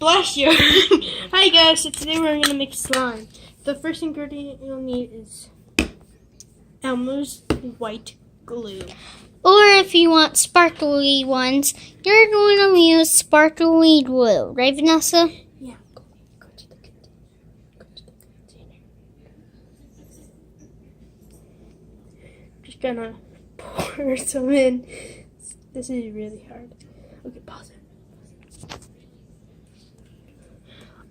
Bless you. Hi guys, so today we're going to make slime. The first ingredient you'll need is Elmo's white glue. Or if you want sparkly ones, you're going to use sparkly glue. Right, Vanessa? Yeah. Go to the container. Go to the container. Just gonna pour some in. This is really hard. Okay, pause it.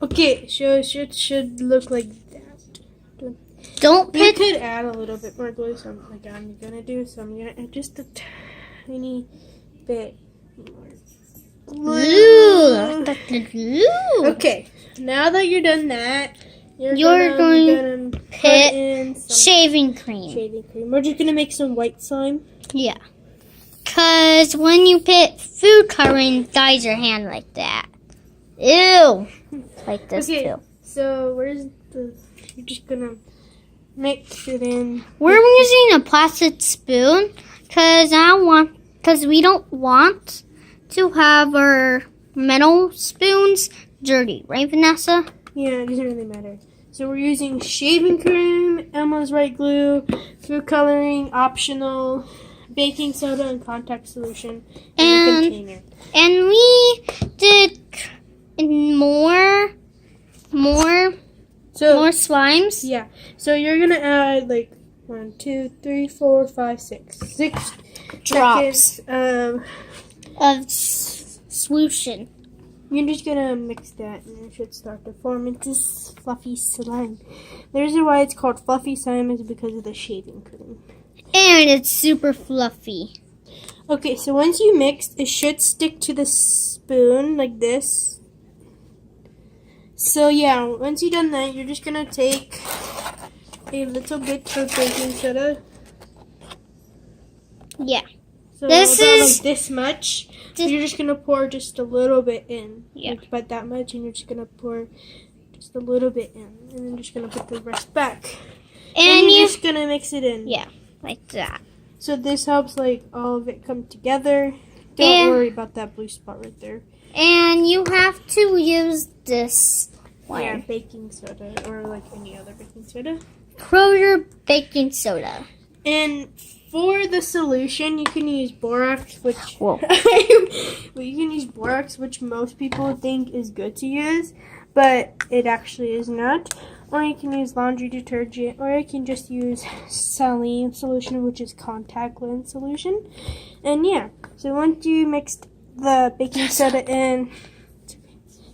Okay, so it should look like that. Don't You pick. could add a little bit more glue, so I'm gonna do. So I'm gonna add just a tiny bit more glue. Glue. Okay, now that you're done that, you're going to put put in some Shaving cream. shaving cream. We're just gonna make some white slime. Yeah. Because when you put food coloring, dyes your hand like that. Ew. Like this Okay, too. so where's the? You're just gonna mix it in. We're using a plastic spoon because we don't want to have our metal spoons dirty, right, Vanessa? Yeah, it doesn't really matter. So we're using shaving cream, Elmo's white glue, food coloring, optional, baking soda, and contact solution in the container. And we did more slimes. Yeah. So you're gonna add like 1, 2, 3, 4, 5, 6 Drops seconds. of swooshin'. You're just gonna mix that, and it should start to form into fluffy slime. The reason why it's called fluffy slime is because of the shaving cream. And it's super fluffy. Okay, so once you mix, it should stick to the spoon like this. So yeah, once you've done that, you're just gonna take a little bit of baking soda. Yeah. So This about is- like this much. You're just gonna pour just a little bit in. Yeah. Like about that much, and you're just gonna pour just a little bit in, and then just gonna put the rest back. And you're you, just gonna mix it in. yeah, like that. So this helps like all of it come together. Don't And- worry about that blue spot right there. And you have to use this Yeah, one. baking soda or like any other baking soda. Kroger baking soda. And for the solution, you can use borax, which Whoa. well, you can use borax, which most people think is good to use, but it actually is not. Or you can use laundry detergent, or you can just use saline solution, which is contact lens solution. And yeah, so once you mixed the baking soda in,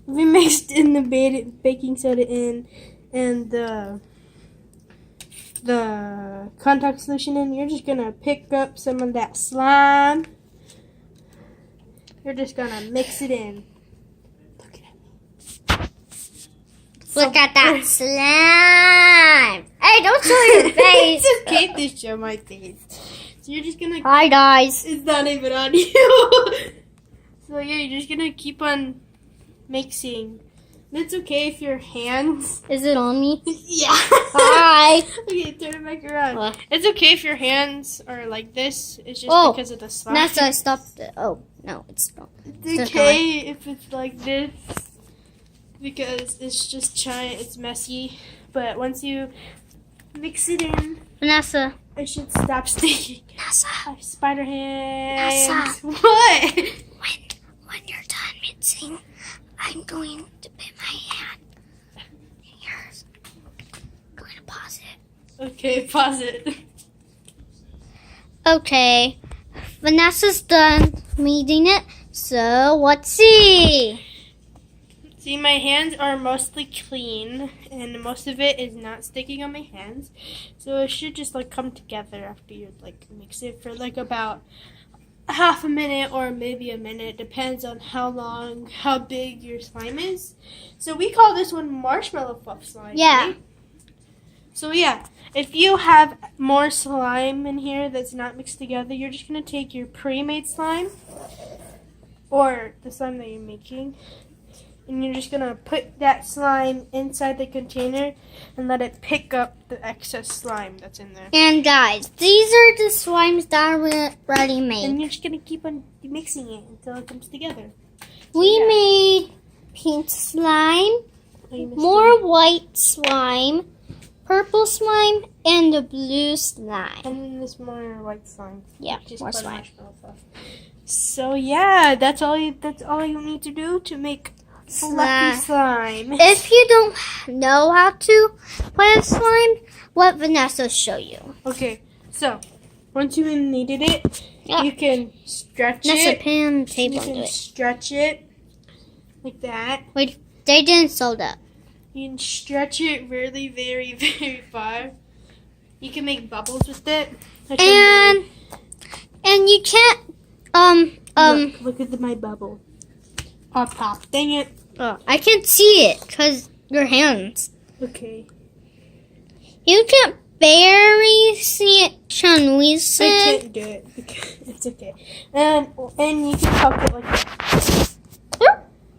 we mixed in the baking soda in, and the contact solution in, you're just gonna pick up some of that slime. You're just gonna mix it in. Look at that slime. Hey, don't show your face. Just keep this show my face. So you're just gonna. Hi, guys. It's not even on you. So yeah, you're just gonna keep on mixing. And it's okay if your hands. Is it on me? Yeah. Hi. Okay, turn it back around. What? It's okay if your hands are like this. It's just Oh, because of the slime. Vanessa, I stopped it. Oh, no, it's not. It's okay if it's like this because it's just giant. It's messy, but once you mix it in, Vanessa. it should stop sticking. Vanessa. Spider hands. Vanessa. What? When you're done mixing, I'm going to put my hand in yours. I'm going to pause it. Okay, pause it. Okay. Vanessa's done kneading it, so let's see. See, my hands are mostly clean, and most of it is not sticking on my hands. So it should just like come together after you like mix it for like about half a minute or maybe a minute. Depends on how big your slime is. So we call this one marshmallow fluff slime. Yeah. Right? So yeah, if you have more slime in here that's not mixed together, you're just gonna take your pre-made slime or the slime that you're making. And you're just going to put that slime inside the container and let it pick up the excess slime that's in there. And guys, these are the slimes that are already And made. you're just going to keep on mixing it until it comes together. We yeah. made pink slime, Oh, you missed more white slime, purple slime, and the blue slime. And then there's more white slime. Yeah, Just more put slime. marshmallow stuff. So yeah, that's all you need to do to make fluffy slime. If you don't know how to play a slime, let Vanessa show you. Okay, so once you kneaded it, Yeah. you can stretch Vanessa, it. pan the You table and do can it. stretch it like that. Wait, they didn't sew that. You can stretch it really, very, very far. You can make bubbles with it. Which I'm And you can't look at my bubble. Oh, pop! Dang it. I can't see it because your hands. Okay. You can barely see it, Chun-Wee. I can't do it. It's okay. And you can tuck it like that.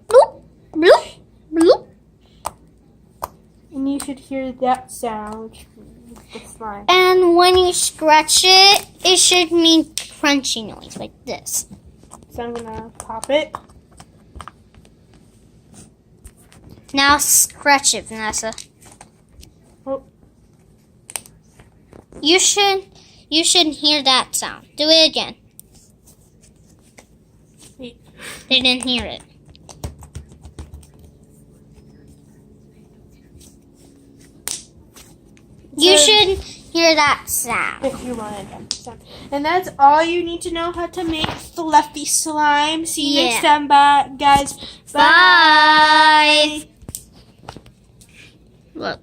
Bloop, bloop, bloop. And you should hear that sound with the slime. And when you scratch it, it should make crunchy noise like this. So I'm gonna pop it. Now scratch it, Vanessa. Oh. You should hear that sound. Do it again. Wait. They didn't hear it. You should hear that sound. If you wanted that sound. And that's all you need to know how to make fluffy slime. See you next time, guys. Bye. Bye. Look.